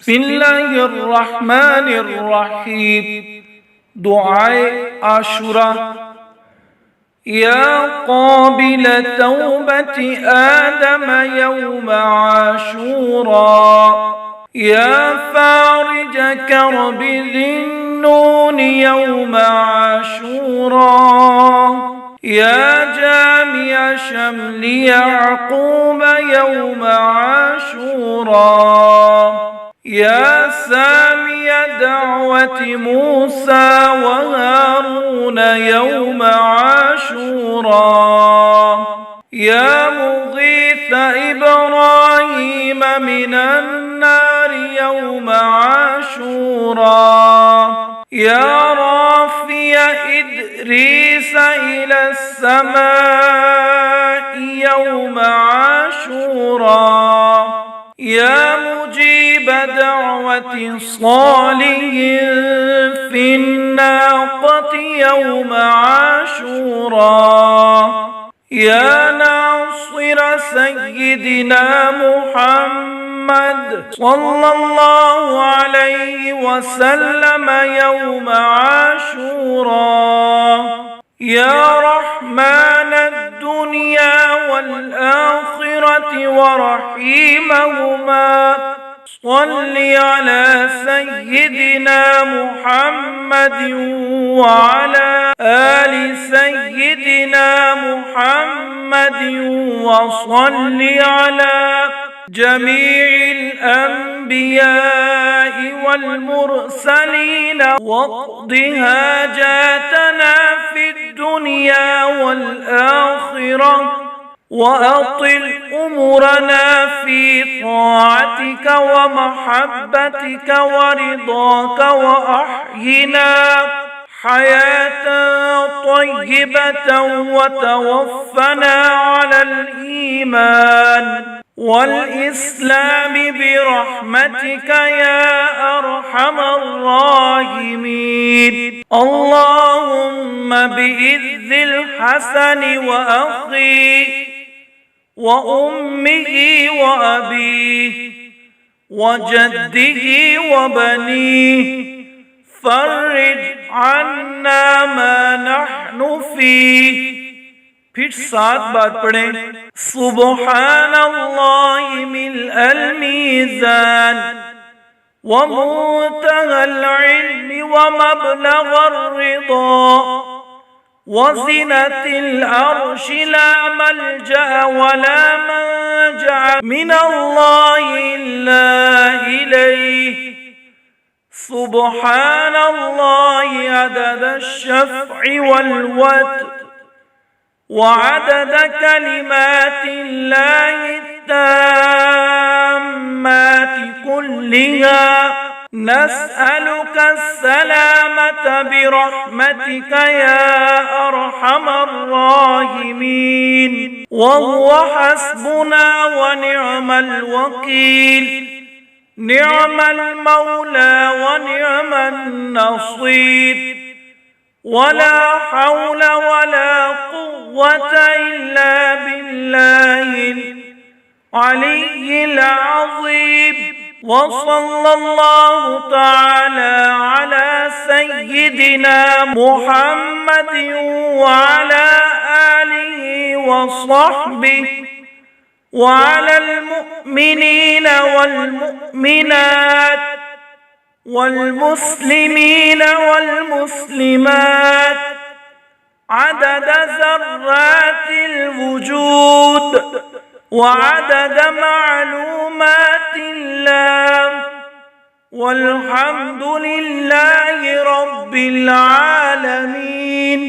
بسم الله الرحمن الرحيم. دعاء عاشوراء. يا قابل توبة آدم يوم عاشوراء، يا فارج كرب ذي النون يوم عاشوراء، يا جامع شمل يعقوب يوم عاشوراء، يا سامي دعوة موسى وهارون يوم عاشوراء، يا مغيث إبراهيم من النار يوم عاشوراء، يا رافي إدريس إلى السماء يوم عاشوراء، يا مجيب دعوة صالح في الناقة يوم عاشوراء، يا ناصر سيدنا محمد صلى الله عليه وسلم يوم عاشوراء، يا رحمن الدنيا والآخرة ورحيمهما صل على سيدنا محمد وعلى آل سيدنا محمد وصل على جميع الأنبياء والمرسلين واقض حاجاتنا في الدنيا والآخرة وأطل أمورنا في طاعتك ومحبتك ورضاك، وأحينا حياة طيبة وتوفنا على الإيمان والإسلام برحمتك يا أرحم الراحمين. اللهم بإذ الحسن وأخيه وأمه وأبيه وجده وبنيه فرج عنا ما نحن فيه. फिर 7 बार पढ़ें। सुब्हानल्लाह मिल अल-मीज़ान व मुंतहल इल्म व मबलगर रिदा व ज़िनतिल अर्श ला मलजा व ला मलजा मिनल्लाहि इल्ला इलैहि। सुब्हानल्लाहि अदद अश-शफ़्इ वल वत्र وعدد كلمات الله التامات كلها. نسألك السلامة برحمتك يا أرحم الراحمين، وهو حسبنا ونعم الوكيل، نعم المولى ونعم النصير، ولا حول ولا قوة إلا بالله العلي العظيم. وصلى الله تعالى على سيدنا محمد وعلى آله وصحبه وعلى المؤمنين والمؤمنات والمسلمين والمسلمات عدد ذرات الوجود وعدد معلومات الله، والحمد لله رب العالمين.